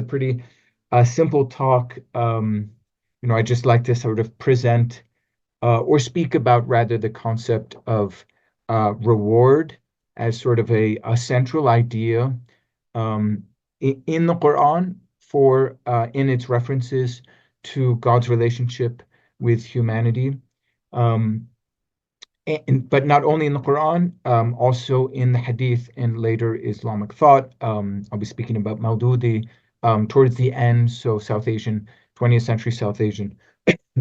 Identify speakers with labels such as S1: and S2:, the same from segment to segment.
S1: a pretty simple talk. I just like to sort of present or speak about rather the concept of reward as sort of a central idea in the Quran for in its references to God's relationship with humanity. But not only in the Quran, also in the Hadith and later Islamic thought. I'll be speaking about Maududi towards the end, so 20th century South Asian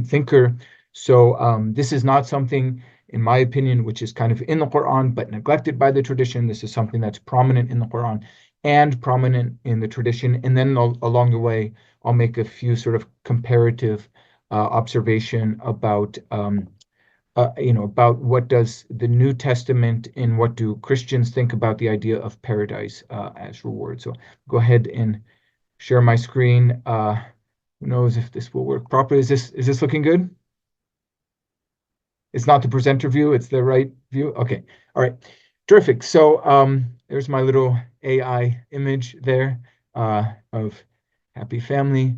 S1: thinker. So this is not something, in my opinion, which is kind of in the Quran but neglected by the tradition. This is something that's prominent in the Quran and prominent in the tradition. And then along the way, I'll make a few sort of comparative observation about about what does the New Testament and what do Christians think about the idea of paradise as reward. So go ahead and share my screen. Who knows if this will work properly? Is this looking good? It's not the presenter view, it's the right view. Okay, all right, terrific. So there's my little AI image there of happy family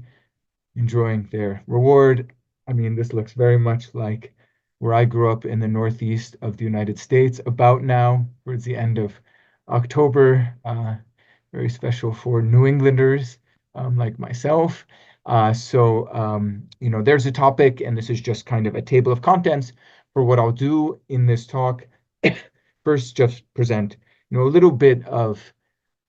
S1: enjoying their reward. I mean, this looks very much like where I grew up in the Northeast of the United States about now, towards the end of October. Very special for New Englanders like myself. There's a topic, and this is just kind of a table of contents for what I'll do in this talk. First, just present a little bit of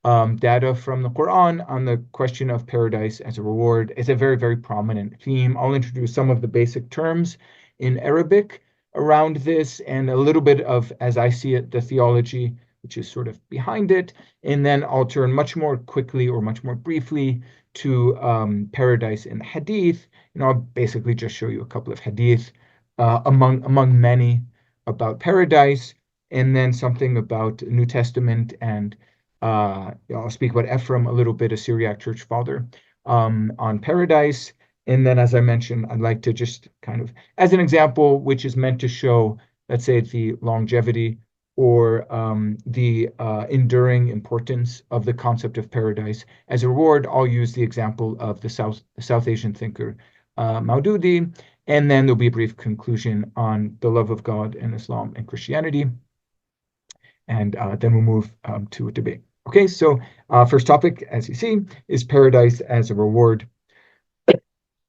S1: data from the Quran on the question of paradise as a reward. It's a very, very prominent theme. I'll introduce some of the basic terms in Arabic around this and a little bit of, as I see it, the theology, which is sort of behind it. And then I'll turn much more quickly or much more briefly to paradise in the Hadith. I'll basically just show you a couple of Hadith among many about paradise, and then something about New Testament, and I'll speak about Ephraim a little bit, a Syriac church father, on paradise. And then, as I mentioned, I'd like to just kind of, as an example, which is meant to show, let's say, the longevity or the enduring importance of the concept of paradise as a reward, I'll use the example of the South Asian thinker Maududi, and then there'll be a brief conclusion on the love of God in Islam and Christianity, and then we'll move to a debate. Okay, so first topic, as you see, is paradise as a reward.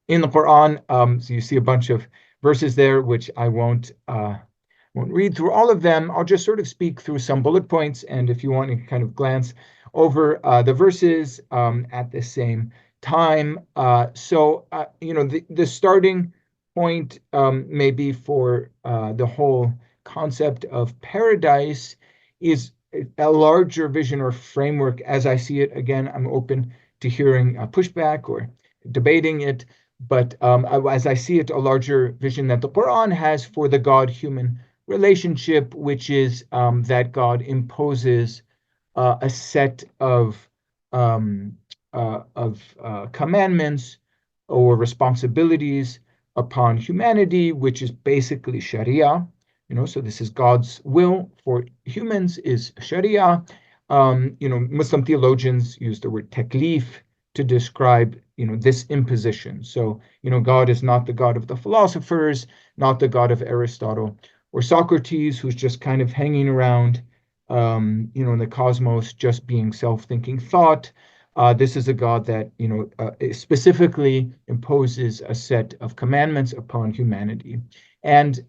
S1: In the Quran, so you see a bunch of verses there, which I won't read through all of them. I'll just sort of speak through some bullet points, and if you want to kind of glance over the verses at the same time. The starting point maybe for the whole concept of paradise is a larger vision or framework as I see it. Again, I'm open to hearing pushback or debating it, but as I see it, a larger vision that the Quran has for the God-human relationship, which is that God imposes a set of commandments or responsibilities upon humanity, which is basically Sharia. So this is God's will for humans is Sharia. Muslim theologians use the word taklif to describe, this imposition. So, God is not the God of the philosophers, not the God of Aristotle or Socrates, who's just kind of hanging around, in the cosmos, just being self-thinking thought. This is a God that, specifically imposes a set of commandments upon humanity. And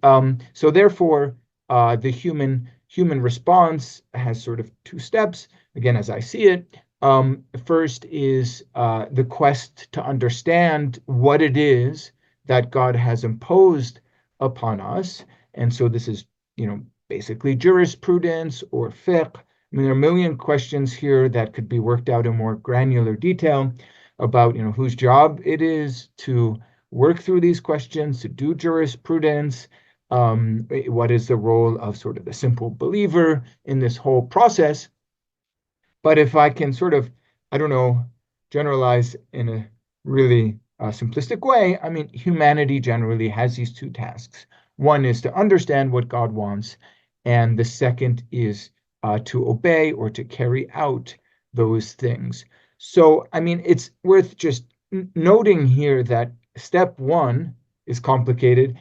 S1: so therefore, the human response has sort of two steps, again, as I see it. First is the quest to understand what it is that God has imposed upon us. And so this is, basically jurisprudence or fiqh. I mean, there are a million questions here that could be worked out in more granular detail about, whose job it is to work through these questions, to do jurisprudence. What is the role of sort of the simple believer in this whole process? But if I can sort of, generalize in a really simplistic way, I mean, humanity generally has these two tasks. One is to understand what God wants, and the second is to obey or to carry out those things. So, I mean, it's worth just noting here that step one is complicated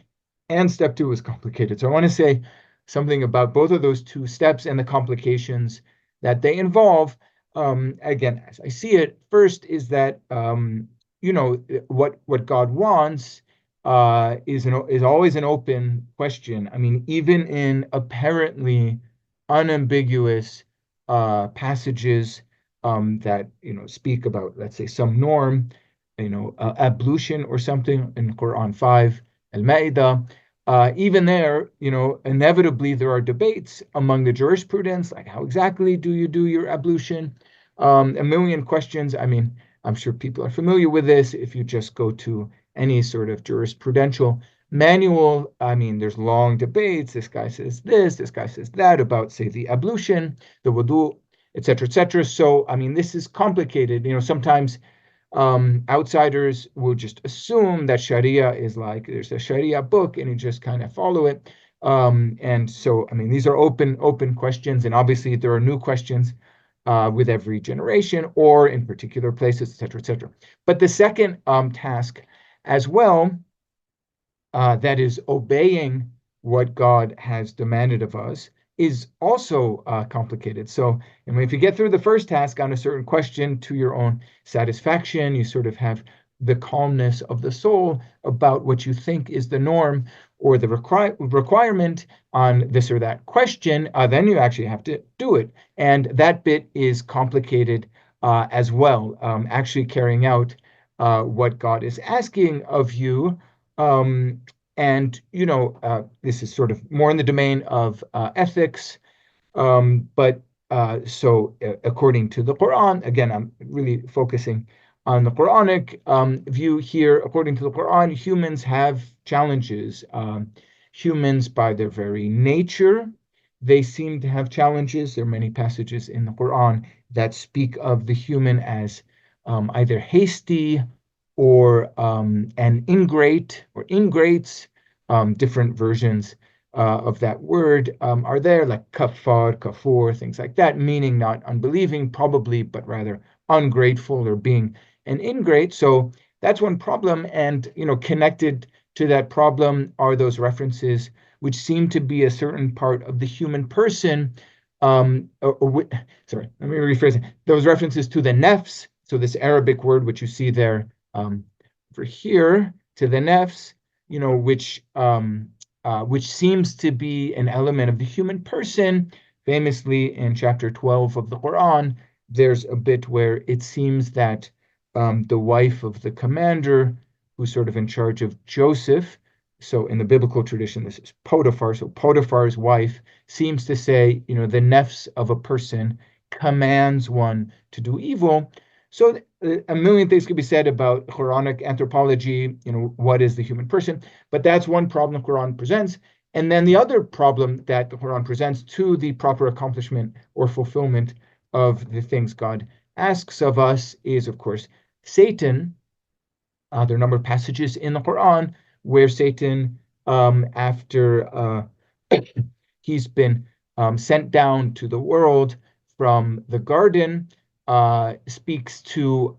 S1: and step two is complicated. So I want to say something about both of those two steps and the complications that they involve. Again, as I see it, first is that what God wants is always an open question. I mean, even in apparently unambiguous passages that speak about, let's say, some norm, ablution or something in Quran 5, Al-Ma'idah. Even there, inevitably there are debates among the jurisprudence, like how exactly do you do your ablution? A million questions. I mean, I'm sure people are familiar with this. If you just go to any sort of jurisprudential manual, I mean, there's long debates. This guy says this guy says that about, say, the ablution, the wudu, et cetera, et cetera. So, I mean, this is complicated. Sometimes outsiders will just assume that Sharia is like there's a Sharia book and you just kind of follow it. And so, I mean, these are open questions, and obviously there are new questions with every generation or in particular places, et cetera, et cetera. But the second task as well, that is obeying what God has demanded of us, is also complicated. So, I mean, if you get through the first task on a certain question to your own satisfaction, you sort of have the calmness of the soul about what you think is the norm or the requirement on this or that question, then you actually have to do it. And that bit is complicated as well, actually carrying out what God is asking of you. Um, and this is sort of more in the domain of ethics, but so according to the Quran, again, I'm really focusing on the Quranic view here. According to the Quran, humans have challenges. Humans, by their very nature, they seem to have challenges. There are many passages in the Quran that speak of the human as either hasty or an ingrate or ingrates. Different versions of that word are there, like kafar, kafur, things like that, meaning not unbelieving, probably, but rather ungrateful or being an ingrate. So that's one problem. And, connected to that problem are those references which seem to be a certain part of the human person. Sorry, let me rephrase it. Those references to the nefs, so this Arabic word which you see there over here, to the nefs, which seems to be an element of the human person. Famously, in chapter 12 of the Quran, there's a bit where it seems that the wife of the commander, who's sort of in charge of Joseph, so in the biblical tradition, this is Potiphar. So Potiphar's wife seems to say, the nefs of a person commands one to do evil. So a million things could be said about Quranic anthropology, what is the human person? But that's one problem the Quran presents. And then the other problem that the Quran presents to the proper accomplishment or fulfillment of the things God asks of us is, of course, Satan. There are a number of passages in the Quran where Satan, after he's been sent down to the world from the garden, speaks to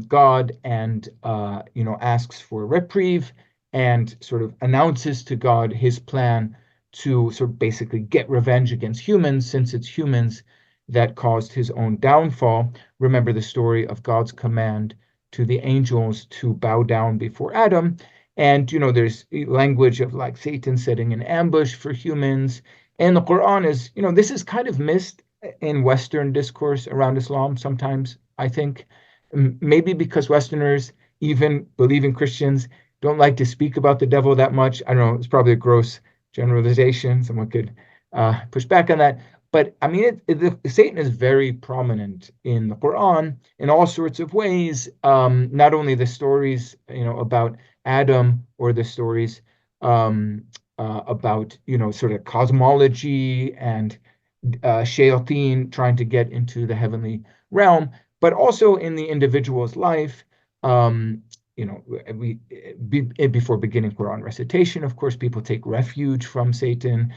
S1: God and asks for reprieve and sort of announces to God his plan to sort of basically get revenge against humans, since it's humans that caused his own downfall. Remember the story of God's command to the angels to bow down before Adam. And there's language of like Satan setting an ambush for humans. And the Quran is, this is kind of missed in Western discourse around Islam sometimes, I think. Maybe because Westerners, even believing Christians, don't like to speak about the devil that much. I don't know, it's probably a gross generalization. Someone could push back on that. But I mean, Satan is very prominent in the Quran in all sorts of ways. Not only the stories, about Adam, or the stories about, sort of cosmology and shayateen trying to get into the heavenly realm, but also in the individual's life. Before beginning Quran recitation, of course, people take refuge from Satan.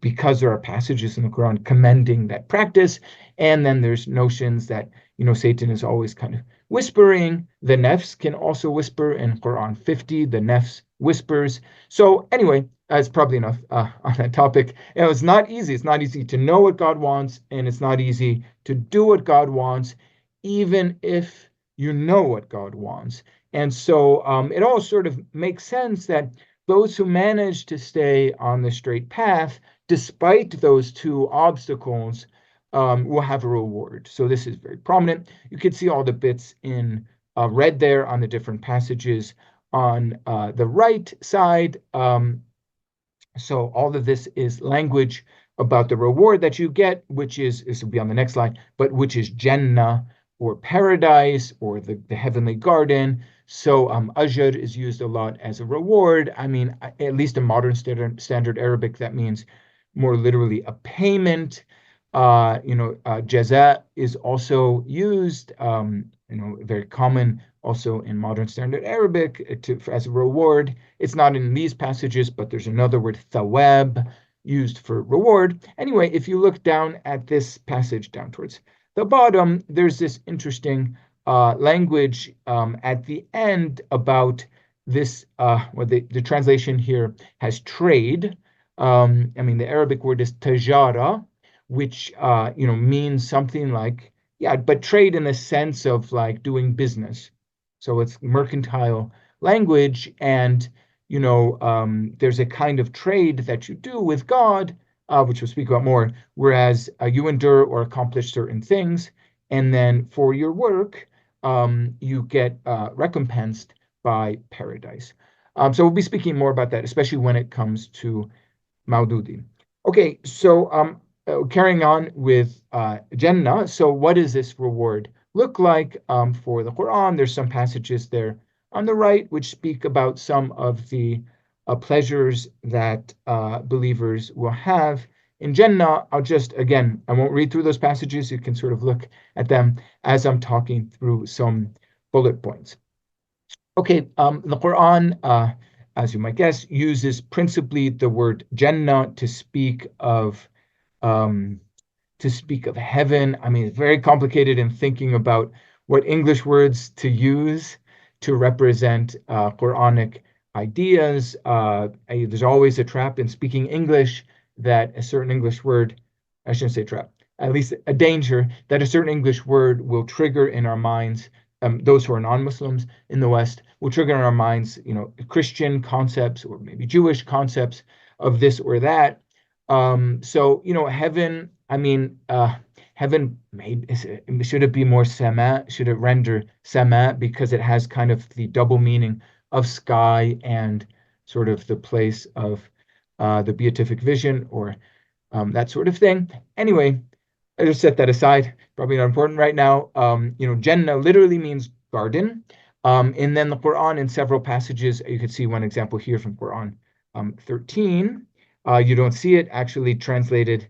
S1: because there are passages in the Quran commending that practice. And then there's notions that, Satan is always kind of whispering. The nefs can also whisper. In Quran 50, the nefs whispers. So anyway, that's probably enough on that topic. It's not easy. It's not easy to know what God wants, and it's not easy to do what God wants, even if you know what God wants. And so it all sort of makes sense that those who manage to stay on the straight path, despite those two obstacles, will have a reward. So this is very prominent. You can see all the bits in red there on the different passages on the right side. So all of this is language about the reward that you get, which is, this will be on the next slide, but which is Jannah, or paradise, or the heavenly garden. So ajr is used a lot as a reward. I mean, at least in modern standard Arabic, that means more literally a payment. Jaza is also used, very common also in modern standard Arabic as a reward. It's not in these passages, but there's another word, thawab, used for reward. Anyway, if you look down at this passage down towards the bottom, there's this interesting language at the end about this. The translation here has trade. The Arabic word is tajara, which means something like, yeah, but trade in the sense of like doing business. So it's mercantile language, and there's a kind of trade that you do with God, which we'll speak about more, whereas you endure or accomplish certain things, and then for your work, you get recompensed by paradise. So we'll be speaking more about that, especially when it comes to Maududi. Okay, so carrying on with Jannah. So what does this reward look like for the Quran? There's some passages there on the right which speak about some of the pleasures that believers will have in Jannah. I won't read through those passages. You can sort of look at them as I'm talking through some bullet points. Okay, the Quran, as you might guess, uses principally the word Jannah to speak of heaven. I mean, it's very complicated in thinking about what English words to use to represent Quranic ideas. There's always a trap in speaking English that a certain English word, I shouldn't say trap, at least a danger that a certain English word will trigger in our minds. Those who are non-Muslims in the West will trigger in our minds, Christian concepts or maybe Jewish concepts of this or that. So heaven. Heaven should it be more sama? Should it render sama, because it has kind of the double meaning of sky and sort of the place of the beatific vision, or that sort of thing. Anyway, I just set that aside. Probably not important right now. Jannah literally means garden. And then the Quran, in several passages, you could see one example here from Quran 13. You don't see it actually translated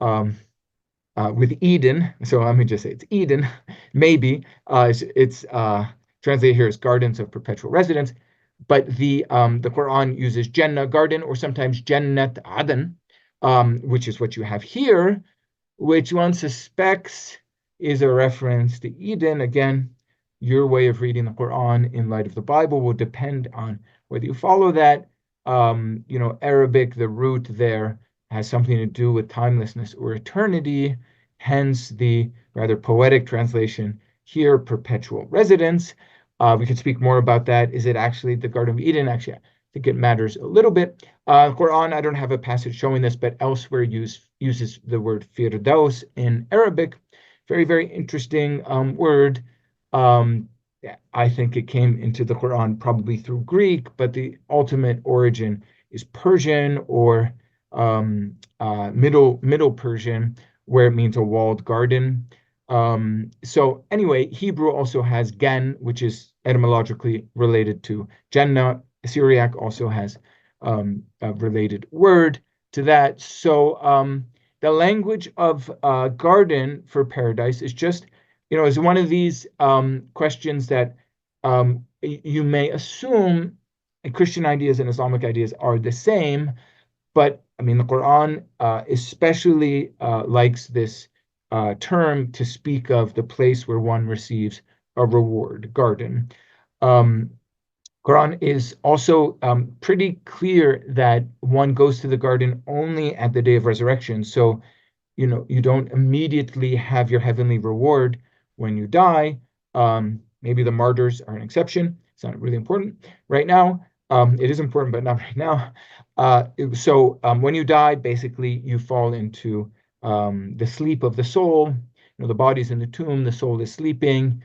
S1: with Eden. So let me just say it's Eden. Maybe it's translated here as gardens of perpetual residence. But the Quran uses Jannah, garden, or sometimes Jannat Aden, which is what you have here, which one suspects is a reference to Eden. Again, your way of reading the Quran in light of the Bible will depend on whether you follow that. Arabic, the root there has something to do with timelessness or eternity, hence the rather poetic translation here, perpetual residence. We could speak more about that. Is it actually the Garden of Eden? Actually, I think it matters a little bit. Quran, I don't have a passage showing this, but elsewhere uses the word firdaus in Arabic. Very, very interesting word. I think it came into the Quran probably through Greek, but the ultimate origin is Persian, or Middle Persian, where it means a walled garden. So anyway, Hebrew also has gen, which is etymologically related to Jannah. Syriac also has a related word to that. So the language of garden for paradise is just, is one of these questions that you may assume Christian ideas and Islamic ideas are the same. But I mean, the Quran especially likes this term to speak of the place where one receives a reward, garden. Um, Quran is also pretty clear that one goes to the garden only at the day of resurrection. So, you don't immediately have your heavenly reward when you die. Maybe the martyrs are an exception. It's not really important right now. It is important, but not right now. So when you die, basically you fall into the sleep of the soul. The body's in the tomb, the soul is sleeping.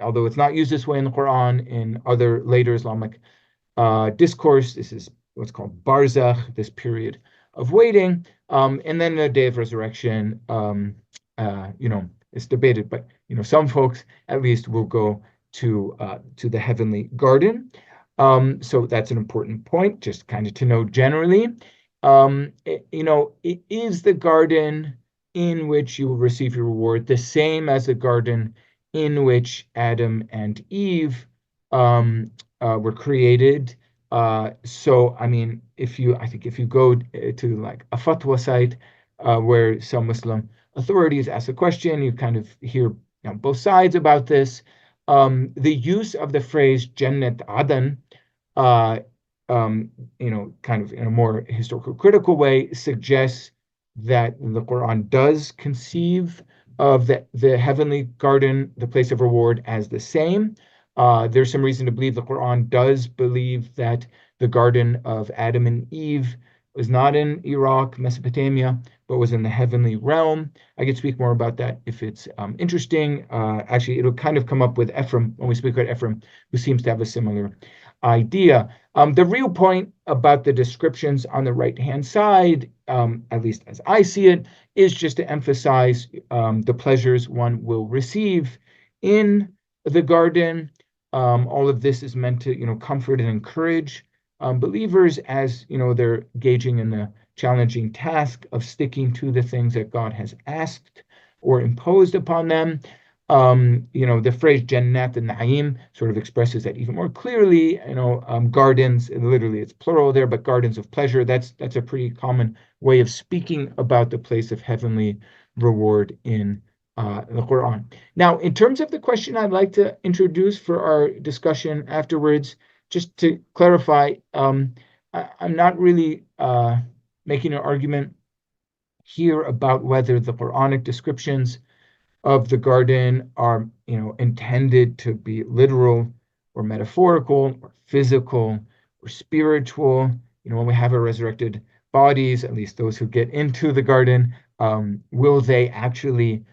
S1: Although it's not used this way in the Quran, in other later Islamic discourse, this is what's called barzakh, this period of waiting. And then the day of resurrection, it's debated, but some folks at least will go to the heavenly garden. So that's an important point, just kind of to know generally. It is the garden in which you will receive your reward, the same as the garden in which Adam and Eve were created. So, I mean, I think if you go to like a fatwa site where some Muslim authorities ask a question, you kind of hear both sides about this. The use of the phrase Jannat Adan, uh, kind of in a more historical critical way, suggests that the Quran does conceive of the heavenly garden, the place of reward, as the same. There's some reason to believe the Quran does believe that the garden of Adam and Eve was not in Iraq, Mesopotamia, but was in the heavenly realm. I could speak more about that if it's interesting. Actually, it'll kind of come up with Ephraim when we speak about Ephraim, who seems to have a similar idea. The real point about the descriptions on the right-hand side, at least as I see it, is just to emphasize the pleasures one will receive in the garden. All of this is meant to, comfort and encourage believers as, they're engaging in the challenging task of sticking to the things that God has asked or imposed upon them. The phrase Jannat and Na'im sort of expresses that even more clearly. Gardens, literally it's plural there, but gardens of pleasure, that's a pretty common way of speaking about the place of heavenly reward in the Quran. Now, in terms of the question I'd like to introduce for our discussion afterwards, just to clarify, I'm not really making an argument here about whether the Quranic descriptions of the garden are, intended to be literal or metaphorical or physical or spiritual. When we have our resurrected bodies, at least those who get into the garden, will they actually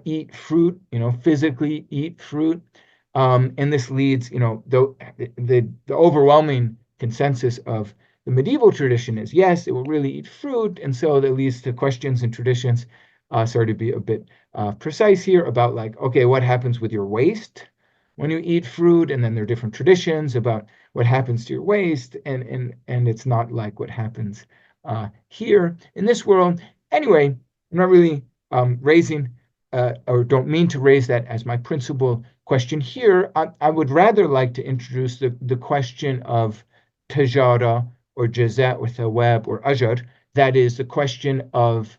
S1: eat fruit, physically eat fruit? And this leads, the overwhelming consensus of the medieval tradition is yes, it will really eat fruit. And so that leads to questions and traditions. Sorry to be a bit precise here about like, okay, what happens with your waste when you eat fruit? And then there are different traditions about what happens to your waste, and it's not like what happens here in this world. Anyway, I'm not really raising or don't mean to raise that as my principal question here. I would rather like to introduce the question of tajara or jaza or thawab or ajr. That is the question of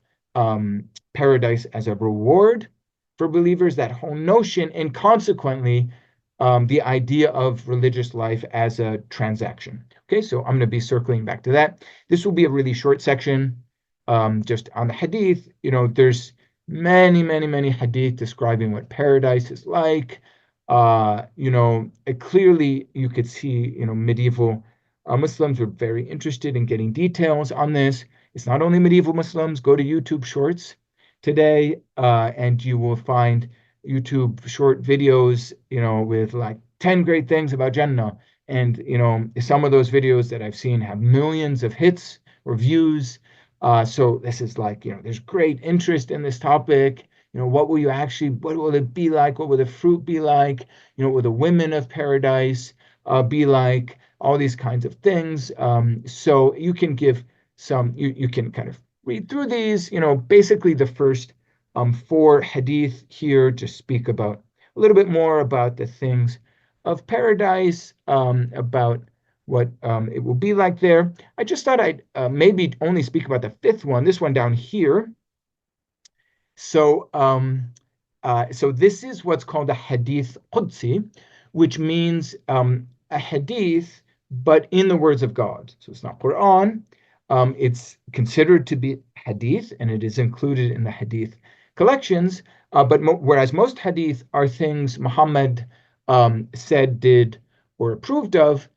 S1: paradise as a reward for believers, that whole notion, and consequently, the idea of religious life as a transaction. Okay, so I'm going to be circling back to that. This will be a really short section, just on the hadith. There's many, many, many hadith describing what paradise is like. Clearly you could see, medieval Muslims were very interested in getting details on this. It's not only medieval Muslims. Go to YouTube Shorts today, and you will find YouTube short videos, with like 10 great things about Jannah. And, some of those videos that I've seen have millions of hits or views. So this is like, there's great interest in this topic. What will it be like? What will the fruit be like? What will the women of paradise be like? All these kinds of things. So you can give you can kind of read through these. Basically the first 4 hadith here just speak about a little bit more about the things of paradise, about what it will be like there. I just thought I'd maybe only speak about the fifth one, this one down here. So, so this is what's called a hadith Qudsi, which means a hadith, but in the words of God. So it's not Quran. It's considered to be hadith, and it is included in the hadith collections. But whereas most hadith are things Muhammad said, did, or approved of,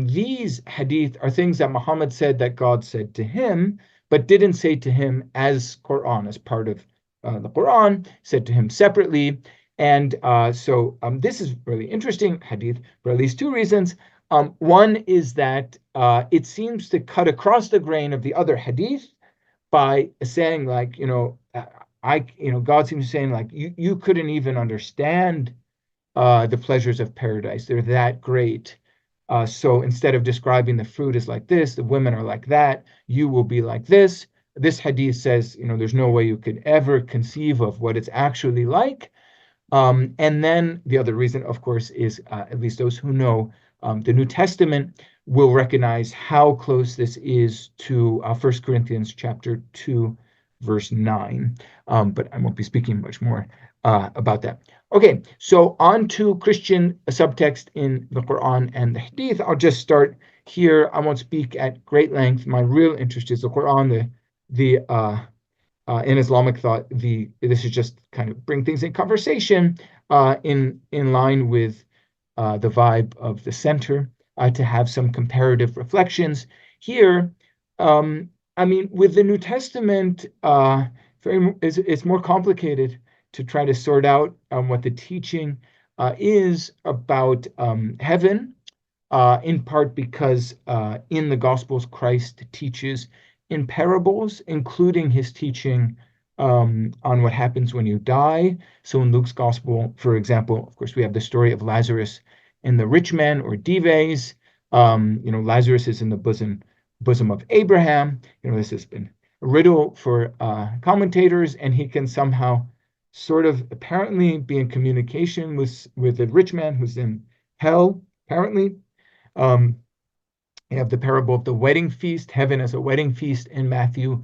S1: these hadith are things that Muhammad said that God said to him, but didn't say to him as Quran, as part of the Quran, said to him separately. And so this is really interesting hadith for at least two reasons. One is that it seems to cut across the grain of the other hadith by saying, like, God seems to be saying, like, you couldn't even understand the pleasures of paradise. They're that great. So instead of describing the fruit as like this, the women are like that, you will be like this. This hadith says, there's no way you could ever conceive of what it's actually like. And then the other reason, of course, is at least those who know the New Testament will recognize how close this is to 1 Corinthians chapter 2, verse 9. But I won't be speaking much more about that. Okay, so on to Christian subtext in the Quran and the Hadith. I'll just start here. I won't speak at great length. My real interest is the Quran, in Islamic thought. This is just kind of bring things in conversation in line with the vibe of the center, to have some comparative reflections here. With the New Testament, it's more complicated to try to sort out what the teaching is about heaven, in part because in the Gospels, Christ teaches in parables, including his teaching on what happens when you die. So in Luke's Gospel, for example, of course, we have the story of Lazarus and the rich man, or Dives. Lazarus is in the bosom of Abraham. This has been a riddle for commentators, and he can somehow sort of apparently be in communication with the rich man who's in hell, apparently. You have the parable of the wedding feast, heaven as a wedding feast in Matthew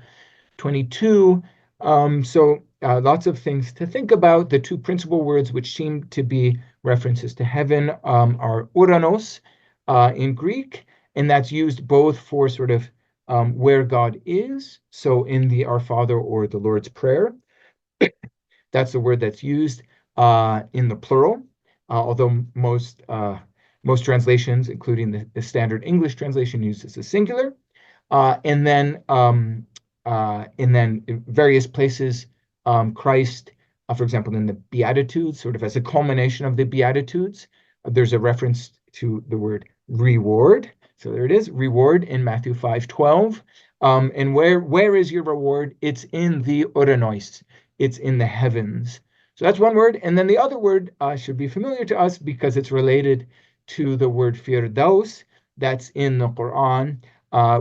S1: 22. So lots of things to think about. The two principal words which seem to be references to heaven are uranos in Greek, and that's used both for sort of where God is. So in the Our Father or the Lord's Prayer, that's the word that's used in the plural, although most translations, including the standard English translation, uses the singular. And then in various places, Christ, for example, in the Beatitudes, sort of as a culmination of the Beatitudes, there's a reference to the word reward. So there it is, reward in Matthew 5:12. And where is your reward? It's in the uranos. It's in the heavens. So that's one word. And then the other word should be familiar to us because it's related to the word firdaus that's in the Quran,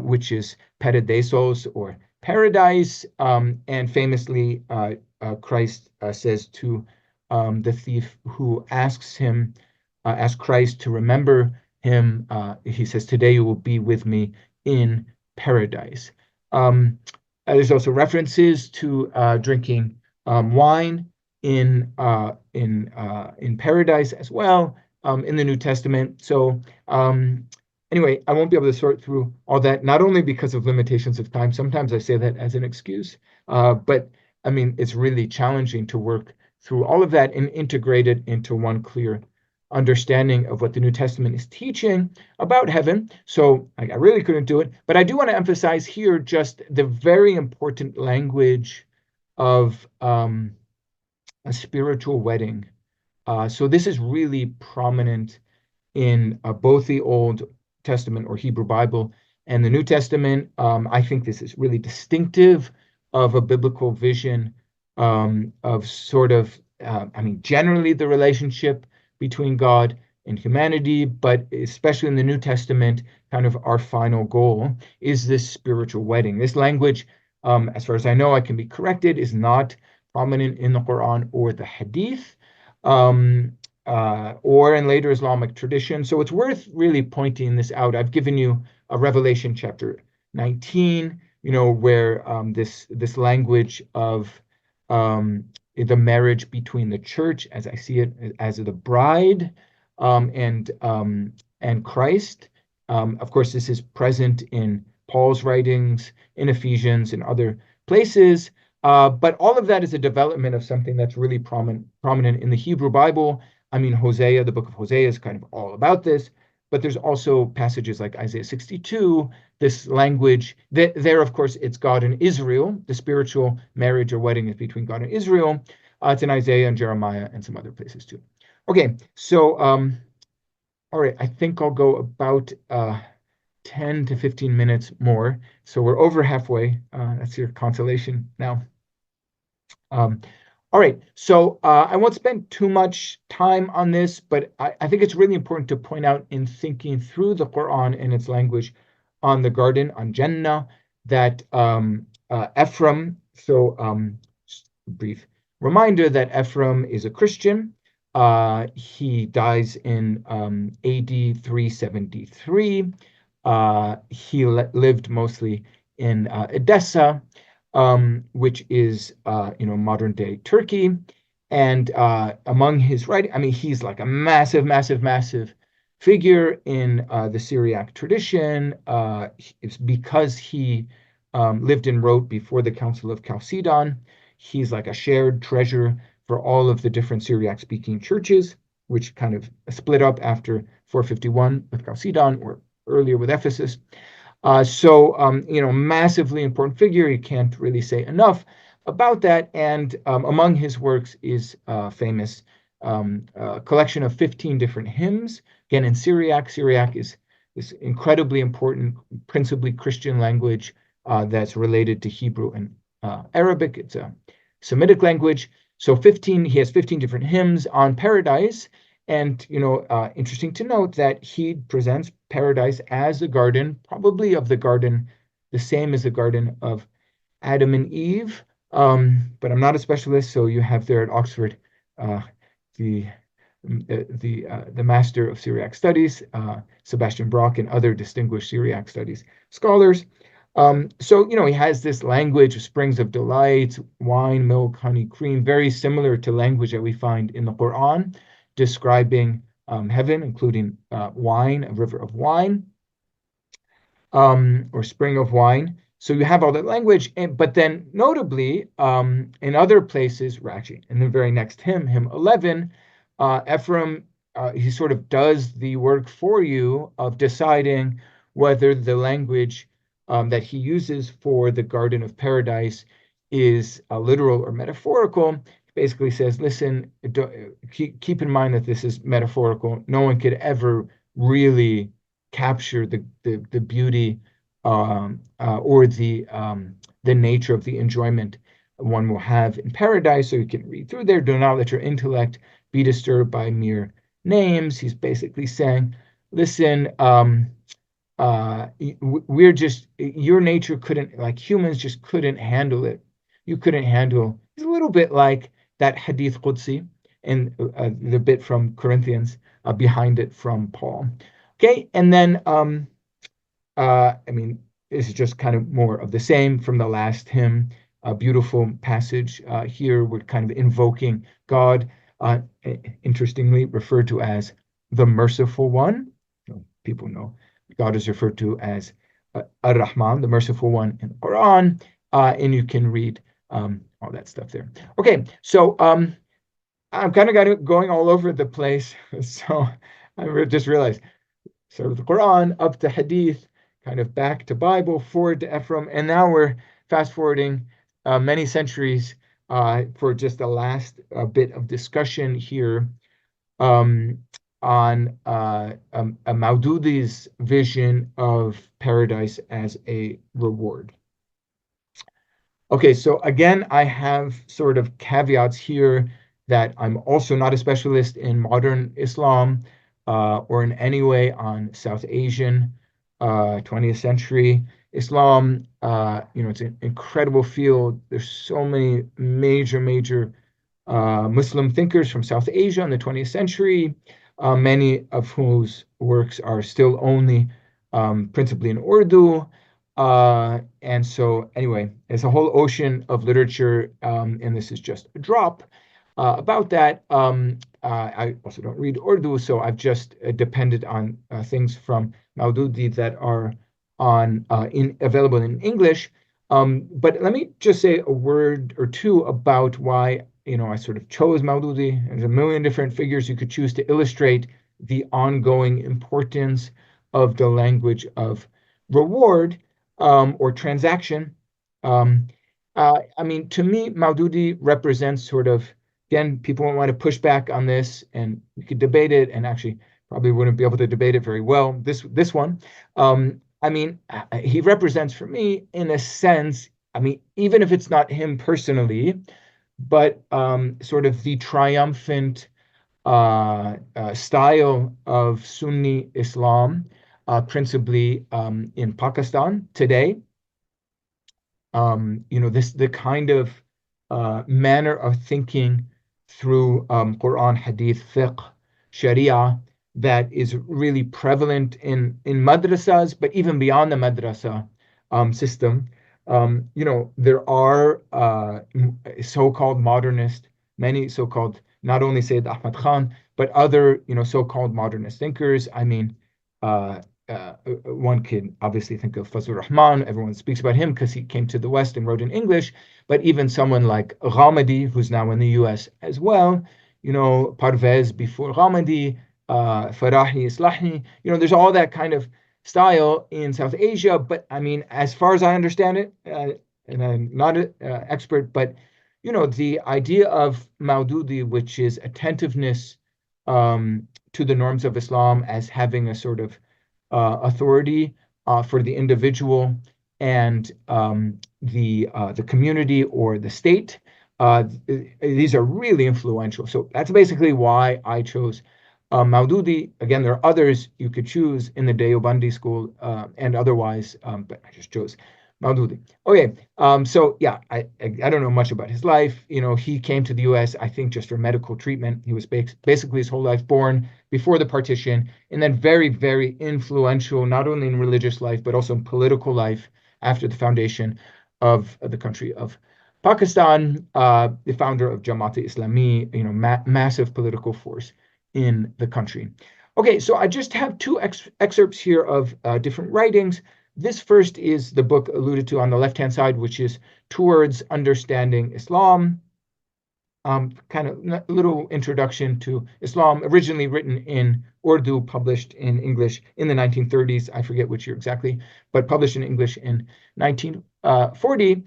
S1: which is paradisos, or paradise. And famously, Christ says to the thief who asks Christ to remember him, he says, "Today you will be with me in paradise." There's also references to drinking wine in paradise as well, in the New Testament. So anyway, I won't be able to sort through all that, not only because of limitations of time. Sometimes I say that as an excuse, but it's really challenging to work through all of that and integrate it into one clear understanding of what the New Testament is teaching about heaven. So I really couldn't do it, but I do want to emphasize here just the very important language of a spiritual wedding. So this is really prominent in both the Old Testament or Hebrew Bible and the New Testament. I think this is really distinctive of a biblical vision of sort of, generally the relationship between God and humanity, but especially in the New Testament, kind of our final goal is this spiritual wedding. This language, as far as I know, I can be corrected, is not prominent in the Quran or the Hadith. or in later Islamic tradition. So it's worth really pointing this out. I've given you a Revelation chapter 19, where this language of the marriage between the church, as I see it, as the bride, and Christ. Of course, this is present in Paul's writings, in Ephesians, and other places. But all of that is a development of something that's really prominent in the Hebrew Bible. I mean, Hosea, the book of Hosea is kind of all about this, but there's also passages like Isaiah 62, this language that there, of course, it's God and Israel. The spiritual marriage or wedding is between God and Israel. It's in Isaiah and Jeremiah and some other places too. Okay, so all right, I think I'll go about 10 to 15 minutes more. So we're over halfway. That's your consolation now. All right, so I won't spend too much time on this, but I think it's really important to point out in thinking through the Quran and its language on the garden, on Jannah, that Ephraim, just a brief reminder that Ephraim is a Christian. He dies in AD 373. He lived mostly in Edessa, which is modern day Turkey. And among his writing, I mean, he's like a massive, massive, massive figure in the Syriac tradition. It's because he lived and wrote before the Council of Chalcedon. He's like a shared treasure for all of the different Syriac-speaking churches, which kind of split up after 451 with Chalcedon or earlier with Ephesus. Massively important figure. You can't really say enough about that. And among his works is a famous collection of 15 different hymns, again in Syriac. Syriac is this incredibly important, principally Christian language that's related to Hebrew and Arabic. It's a Semitic language. So he has 15 different hymns on paradise. And, interesting to note that he presents paradise as a garden, probably of the garden, the same as the garden of Adam and Eve. But I'm not a specialist, so you have there at Oxford the master of Syriac studies, Sebastian Brock, and other distinguished Syriac studies scholars. He has this language of springs of delight, wine, milk, honey, cream, very similar to language that we find in the Quran, describing heaven, including wine, a river of wine, or spring of wine. So you have all that language, but then notably in other places, actually in the very next hymn, hymn 11, Ephraim, he sort of does the work for you of deciding whether the language that he uses for the Garden of Paradise is literal or metaphorical. He basically says, listen, keep in mind that this is metaphorical. No one could ever really capture the beauty or the nature of the enjoyment one will have in paradise. So you can read through there. Do not let your intellect be disturbed by mere names. He's basically saying, listen, we're just, your nature couldn't, like humans just couldn't handle it. You couldn't handle. It's a little bit like that Hadith Qudsi and the bit from Corinthians behind it from Paul. Okay, and then this is just kind of more of the same from the last hymn. A beautiful passage here. We're kind of invoking God, interestingly referred to as the Merciful One. People know God is referred to as Ar-Rahman, the Merciful One in the Quran, and you can read all that stuff there. Okay, so I'm kind of going all over the place. So I just realized, so the Quran up to Hadith, kind of back to Bible, forward to Ephraim, and now we're fast forwarding many centuries for just the last bit of discussion here on Maududi's vision of paradise as a reward. Okay, so again, I have sort of caveats here that I'm also not a specialist in modern Islam or in any way on South Asian 20th century Islam. It's an incredible field. There's so many major Muslim thinkers from South Asia in the 20th century, many of whose works are still only principally in Urdu. And so, anyway, there's a whole ocean of literature, and this is just a drop about that. I also don't read Urdu, so I've just depended on things from Maududi that are available in English. But let me just say a word or two about why I sort of chose Maududi. There's a million different figures you could choose to illustrate the ongoing importance of the language of reward or transaction. I mean, to me, Maududi represents sort of, again, people won't want to push back on this, and we could debate it, and actually probably wouldn't be able to debate it very well. This one, I mean, he represents for me, in a sense, I mean, even if it's not him personally, but sort of the triumphant style of Sunni Islam, principally in Pakistan today. The kind of manner of thinking through Quran, Hadith, Fiqh, Sharia that is really prevalent in madrasas, but even beyond the madrasa system. There are so-called modernist, many so-called, not only Sayyid Ahmad Khan, but other, so-called modernist thinkers. I mean, one can obviously think of Fazlur Rahman. Everyone speaks about him because he came to the West and wrote in English. But even someone like Ghamidi, who's now in the US as well, Parvez before Ghamidi, Farahi, Islahi, there's all that kind of style in South Asia. But I mean, as far as I understand it, and I'm not an expert, but the idea of Maududi, which is attentiveness to the norms of Islam as having a sort of authority for the individual and the community or the state. These are really influential. So that's basically why I chose Maududi. Again, there are others you could choose in the Deobandi school and otherwise, but I just chose Maududi. Okay, so yeah, I don't know much about his life. He came to the U.S., I think, just for medical treatment. He was basically his whole life born before the partition, and then very, very influential, not only in religious life, but also in political life after the foundation of the country of Pakistan, the founder of Jamaat-e-Islami, massive political force in the country. Okay, so I just have two excerpts here of different writings. This first is the book alluded to on the left-hand side, which is Towards Understanding Islam. Kind of a little introduction to Islam, originally written in Urdu, published in English in the 1930s. I forget which year exactly, but published in English in 1940.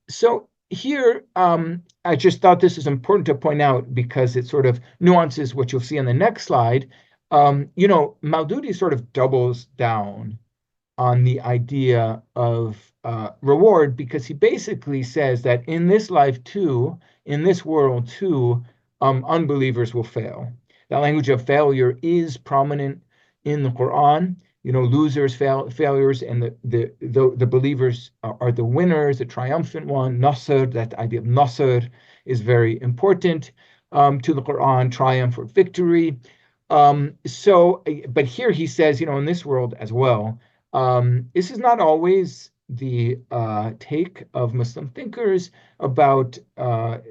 S1: So here, I just thought this is important to point out because it sort of nuances what you'll see on the next slide. Maududi sort of doubles down on the idea of reward, because he basically says that in this life too, in this world too, unbelievers will fail. That language of failure is prominent in the Quran. Losers, failures, and the believers are the winners, the triumphant one. Nasr, that idea of Nasr is very important to the Quran, triumph or victory. But here he says, in this world as well, this is not always the take of Muslim thinkers about the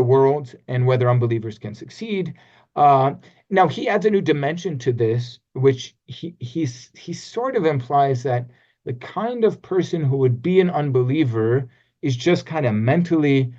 S1: world and whether unbelievers can succeed. Now he adds a new dimension to this, which he sort of implies that the kind of person who would be an unbeliever is just kind of mentally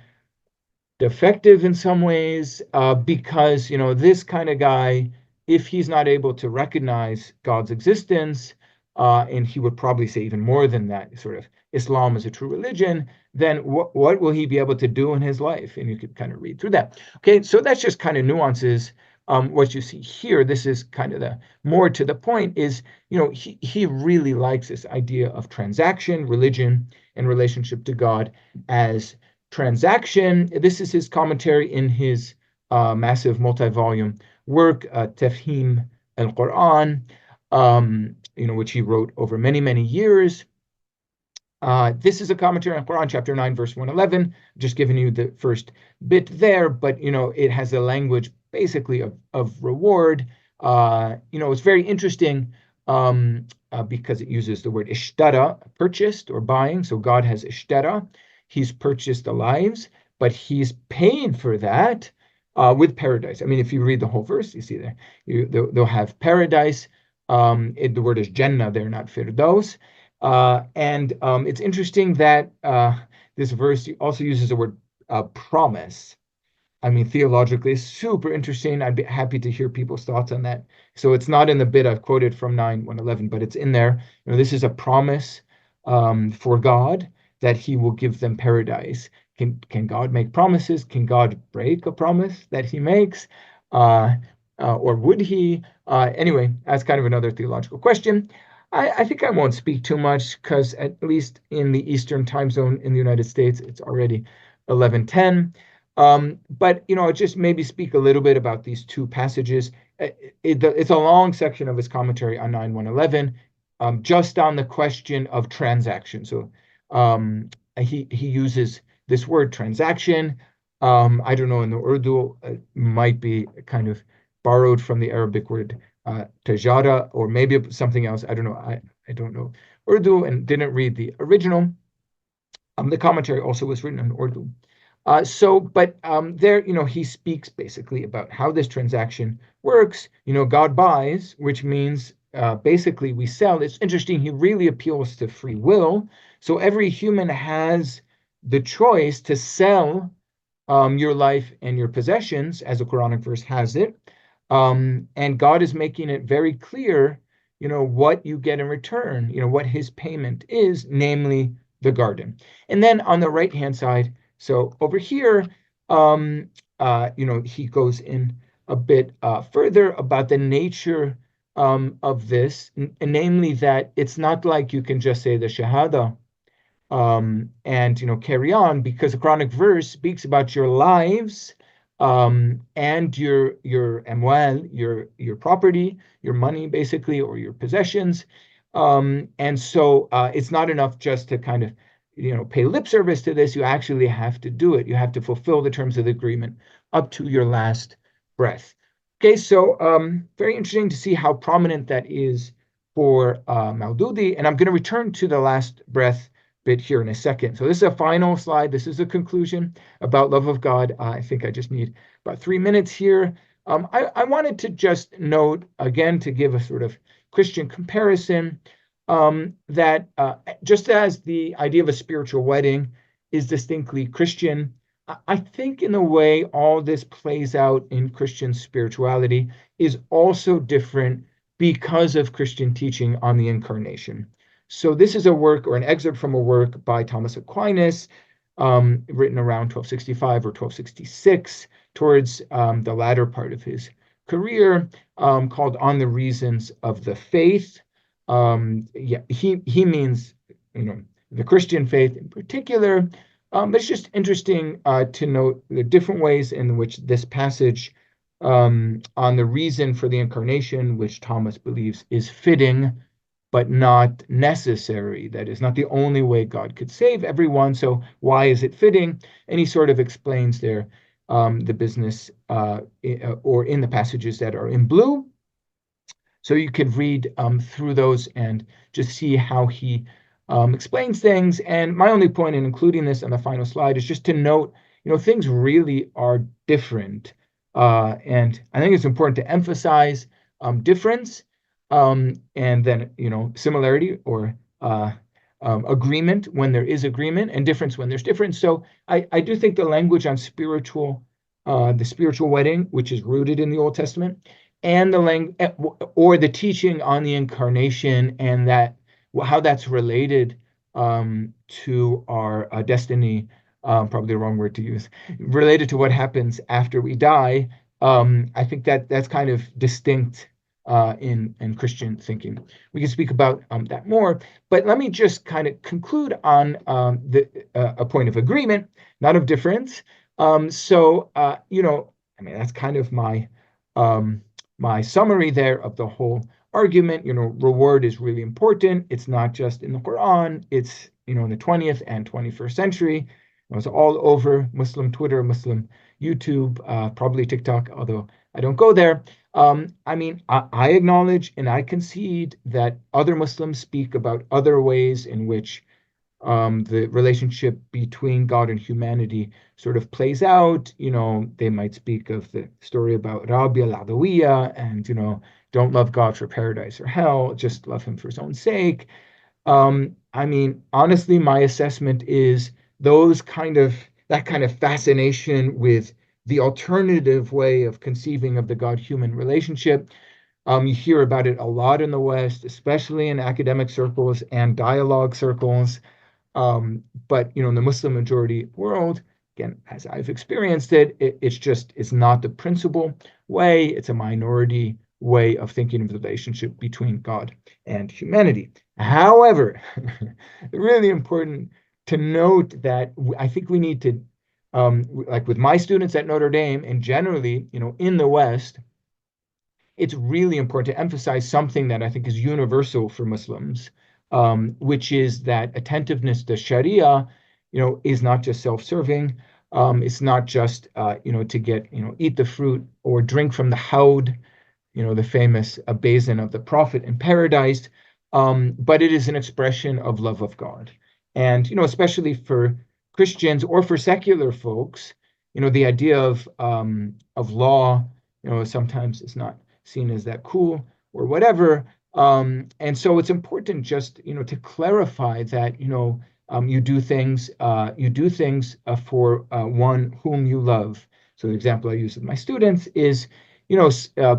S1: defective in some ways, because this kind of guy, if he's not able to recognize God's existence, and he would probably say even more than that, sort of Islam is a true religion, then what will he be able to do in his life? And you could kind of read through that. Okay, so that's just kind of nuances. What you see here, this is kind of the more to the point, is he really likes this idea of transaction, religion, and relationship to God as transaction. This is his commentary in his massive multi-volume work, Tafhim al-Quran, which he wrote over many, many years. This is a commentary on Quran, chapter 9, verse 111. Just giving you the first bit there, but it has a language basically of reward. It's very interesting because it uses the word ishtara, purchased or buying. So God has ishtara. He's purchased the lives, but he's paid for that with paradise. I mean, if you read the whole verse, you see there, they'll have paradise. The word is Jannah there, not Firdaus. And it's interesting that this verse also uses the word promise. I mean, theologically, it's super interesting. I'd be happy to hear people's thoughts on that. So it's not in the bit I've quoted from 9:111, but it's in there. This is a promise for God that he will give them paradise. Can God make promises? Can God break a promise that he makes? Or would he? Anyway, that's kind of another theological question. I think I won't speak too much because at least in the Eastern time zone in the United States, it's already 11:10. But just maybe speak a little bit about these two passages. It's a long section of his commentary on 9:111, just on the question of transaction. So he uses this word transaction. I don't know, in the Urdu, it might be kind of borrowed from the Arabic word tajara, or maybe something else. I don't know. I don't know Urdu and didn't read the original. The commentary also was written in Urdu. But there, he speaks basically about how this transaction works. God buys, which means basically we sell. It's interesting. He really appeals to free will. So every human has the choice to sell your life and your possessions, as a Quranic verse has it. And God is making it very clear, what you get in return, what his payment is, namely the garden. And then on the right-hand side, so over here, he goes in a bit further about the nature of this, namely that it's not like you can just say the Shahada and carry on, because the Quranic verse speaks about your lives and your amwal, your property, your money, basically, or your possessions. And so it's not enough just to kind of pay lip service to this. You actually have to do it. You have to fulfill the terms of the agreement up to your last breath. Okay, so very interesting to see how prominent that is for Maududi. And I'm going to return to the last breath bit here in a second. So this is a final slide. This is a conclusion about love of God. I think I just need about 3 minutes here. I wanted to just note, again, to give a sort of Christian comparison, that just as the idea of a spiritual wedding is distinctly Christian, I think in a way all this plays out in Christian spirituality is also different because of Christian teaching on the incarnation. So this is a work, or an excerpt from a work by Thomas Aquinas, written around 1265 or 1266, towards the latter part of his career, called On the Reasons of the Faith. He means, the Christian faith in particular. But it's just interesting to note the different ways in which this passage on the reason for the incarnation, which Thomas believes is fitting, but not necessary. That is not the only way God could save everyone. So why is it fitting? And he sort of explains there the business or in the passages that are in blue. So you could read through those and just see how he explains things. And my only point in including this on the final slide is just to note, things really are different. And I think it's important to emphasize difference, and then, similarity or agreement when there is agreement, and difference when there's difference. So I do think the language on the spiritual wedding, which is rooted in the Old Testament, and the teaching on the incarnation, and how that's related to our destiny, probably the wrong word to use, related to what happens after we die. I think that's kind of distinct in Christian thinking. We can speak about that more, but let me just kind of conclude on a point of agreement, not of difference. That's kind of my summary there of the whole argument. Reward is really important. It's not just in the Quran. It's in the 20th and 21st century. It was all over Muslim Twitter, Muslim YouTube, probably TikTok, although I don't go there. I mean, I acknowledge and I concede that other Muslims speak about other ways in which the relationship between God and humanity sort of plays out. They might speak of the story about Rabia al-Adawiya and, don't love God for paradise or hell, just love him for his own sake. I mean, honestly, my assessment is that kind of fascination with the alternative way of conceiving of the God-human relationship. You hear about it a lot in the West, especially in academic circles and dialogue circles. But in the Muslim majority world, again, as I've experienced it's not the principal way. It's a minority way of thinking of the relationship between God and humanity. However, really important to note that I think we need to, like with my students at Notre Dame and generally, in the West, it's really important to emphasize something that I think is universal for Muslims, which is that attentiveness to Sharia, is not just self-serving. It's not just, to get, eat the fruit or drink from the howd, the famous basin of the Prophet in paradise, but it is an expression of love of God. And, especially for Christians or for secular folks, the idea of law, sometimes is not seen as that cool or whatever. And so it's important just, to clarify that, you do things for one whom you love. So the example I use with my students is,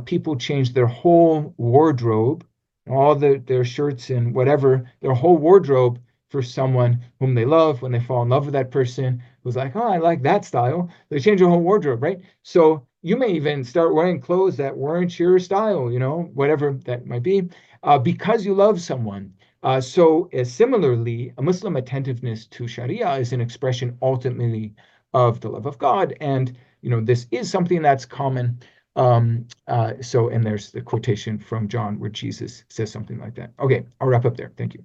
S1: people change their whole wardrobe, all their shirts and whatever, their whole wardrobe for someone whom they love. When they fall in love with that person who's like, oh, I like that style, they change their whole wardrobe, right? So you may even start wearing clothes that weren't your style, whatever that might be, because you love someone. So similarly, a Muslim attentiveness to Sharia is an expression ultimately of the love of God. And, this is something that's common. And there's the quotation from John where Jesus says something like that. Okay, I'll wrap up there. Thank you.